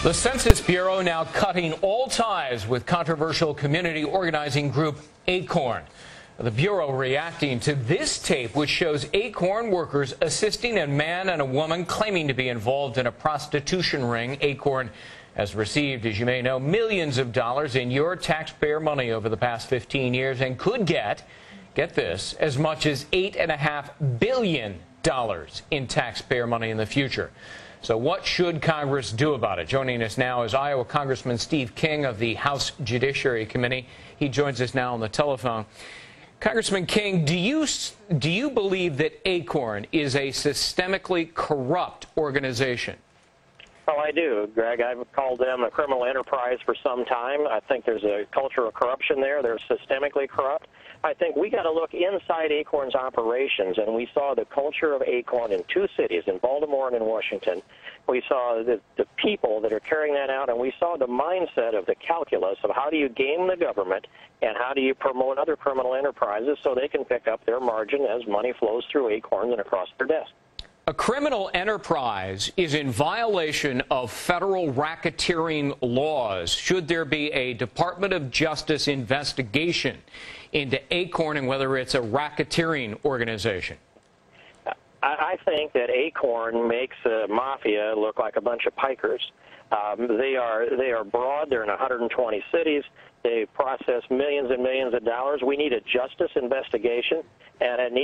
The Census Bureau now cutting all ties with controversial community organizing group ACORN. The Bureau reacting to this tape, which shows ACORN workers assisting a man and a woman claiming to be involved in a prostitution ring. ACORN has received, as you may know, millions of dollars in your taxpayer money over the past 15 years and could get this, as much as $8.5 billion in taxpayer money in the future. So what should Congress do about it? Joining us now is Iowa Congressman Steve King of the House Judiciary Committee. He joins us now on the telephone. Congressman King, do you believe that ACORN is a systemically corrupt organization? Well, I do, Greg. I've called them a criminal enterprise for some time. I think there's a culture of corruption there. They're systemically corrupt. I think we got to look inside ACORN's operations, and we saw the culture of ACORN in two cities, in Baltimore and in Washington. We saw the people that are carrying that out, and we saw the mindset of the calculus of how do you game the government and how do you promote other criminal enterprises so they can pick up their margin as money flows through ACORN and across their desk. A criminal enterprise is in violation of federal racketeering laws. Should there be a Department of Justice investigation into ACORN and whether it's a racketeering organization? I think that ACORN makes the mafia look like a bunch of pikers. They are broad. They're in 120 cities. They process millions and millions of dollars. We need a justice investigation, and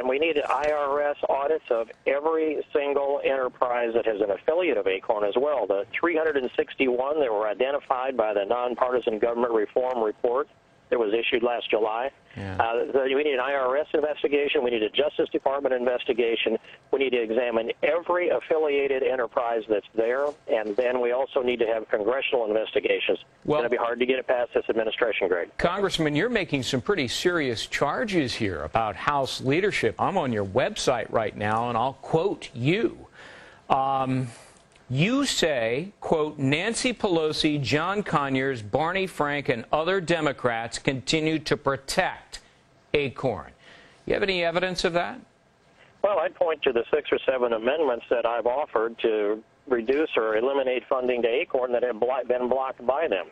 we need IRS audits of every single enterprise that has an affiliate of ACORN as well. The 361 that were identified by the Nonpartisan Government Reform Report that was issued last July. Yeah. We need an IRS investigation. We need a Justice Department investigation. We need to examine every affiliated enterprise that's there, and then we also need to have congressional investigations. Well, it's going to be hard to get it past this administration, Greg. Congressman, you're making some pretty serious charges here about House leadership. I'm on your website right now, and I'll quote you. You say, quote, Nancy Pelosi, John Conyers, Barney Frank, and other Democrats continue to protect ACORN. You have any evidence of that? Well, I'd point to the 6 or 7 amendments that I've offered to reduce or eliminate funding to ACORN that have been blocked by them.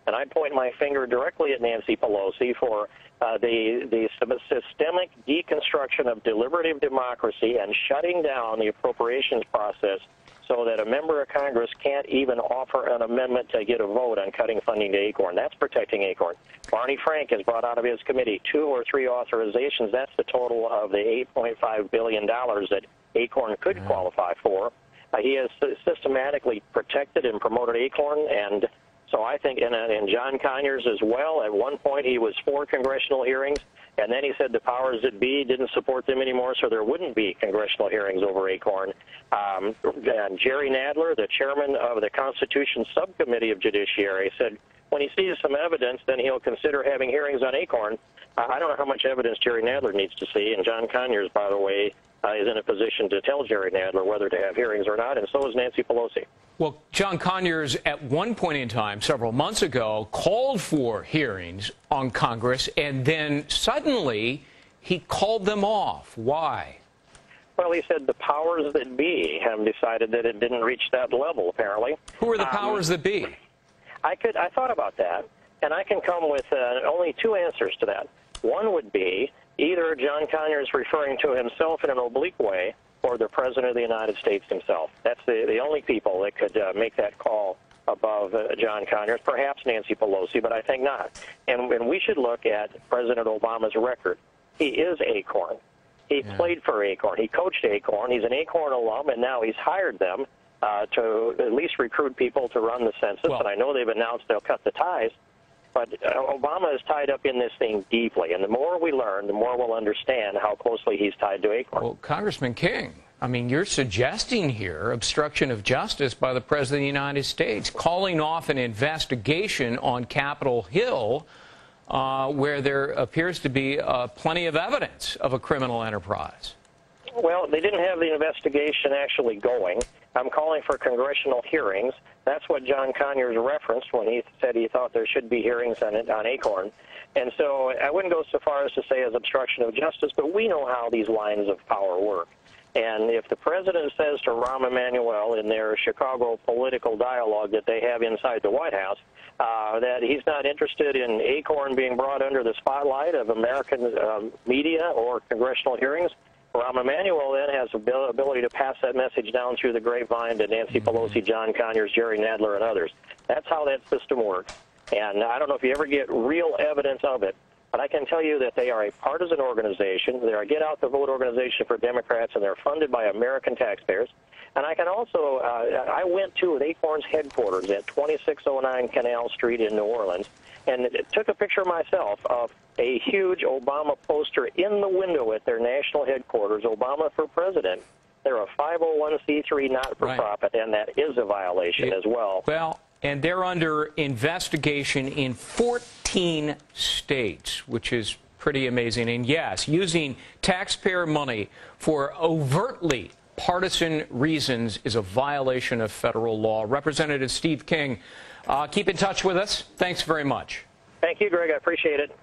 And I'd point my finger directly at Nancy Pelosi for the systemic deconstruction of deliberative democracy and shutting down the appropriations process so that a member of Congress can't even offer an amendment to get a vote on cutting funding to ACORN. That's protecting ACORN. Barney Frank has brought out of his committee 2 or 3 authorizations. That's the total of the $8.5 billion that ACORN could qualify for. He has systematically protected and promoted ACORN, and so I think, and John Conyers as well, at one point he was for congressional hearings, and then he said the powers that be didn't support them anymore, so there wouldn't be congressional hearings over ACORN. And Jerry Nadler, the chairman of the Constitution Subcommittee of Judiciary, said when he sees some evidence, then he'll consider having hearings on ACORN. I don't know how much evidence Jerry Nadler needs to see, and John Conyers, by the way, is in a position to tell Jerry Nadler whether to have hearings or not, and so is Nancy Pelosi. Well, John Conyers, at one point in time, several months ago, called for hearings on Congress, and then suddenly he called them off. Why? Well, he said the powers that be have decided that it didn't reach that level, apparently. Who are the powers that be? I thought about that, and I can come with only 2 answers to that. One would be either John Conyers referring to himself in an oblique way, or the President of the United States himself. That's the only people that could make that call above John Conyers, perhaps Nancy Pelosi, but I think not. And we should look at President Obama's record. He is ACORN. He played for ACORN. He coached ACORN. He's an ACORN alum, and now he's hired them to at least recruit people to run the census. And I know they've announced they'll cut the ties. But Obama is tied up in this thing deeply, and the more we learn, the more we'll understand how closely he's tied to ACORN. Well, Congressman King, I mean, you're suggesting here obstruction of justice by the President of the United States, calling off an investigation on Capitol Hill where there appears to be plenty of evidence of a criminal enterprise. Well, they didn't have the investigation actually going. I'm calling for congressional hearings. That's what John Conyers referenced when he said he thought there should be hearings on ACORN. And so I wouldn't go so far as to say as obstruction of justice, but we know how these lines of power work. And if the president says to Rahm Emanuel in their Chicago political dialogue that they have inside the White House that he's not interested in ACORN being brought under the spotlight of American media or congressional hearings, Rahm Emanuel then has the ability to pass that message down through the grapevine to Nancy Pelosi, John Conyers, Jerry Nadler, and others. That's how that system works. And I don't know if you ever get real evidence of it, but I can tell you that they are a partisan organization. They're a get-out-the-vote organization for Democrats, and they're funded by American taxpayers. And I can also, I went to ACORN's headquarters at 2609 Canal Street in New Orleans, and took a picture myself of a huge Obama poster in the window at their national headquarters, Obama for President. They're a 501c3 not-for-profit, and that is a violation as well. Well, and they're under investigation in 14 states, which is pretty amazing. And yes, using taxpayer money for overtly partisan reasons is a violation of federal law. Representative Steve King, keep in touch with us. Thanks very much. Thank you, Greg. I appreciate it.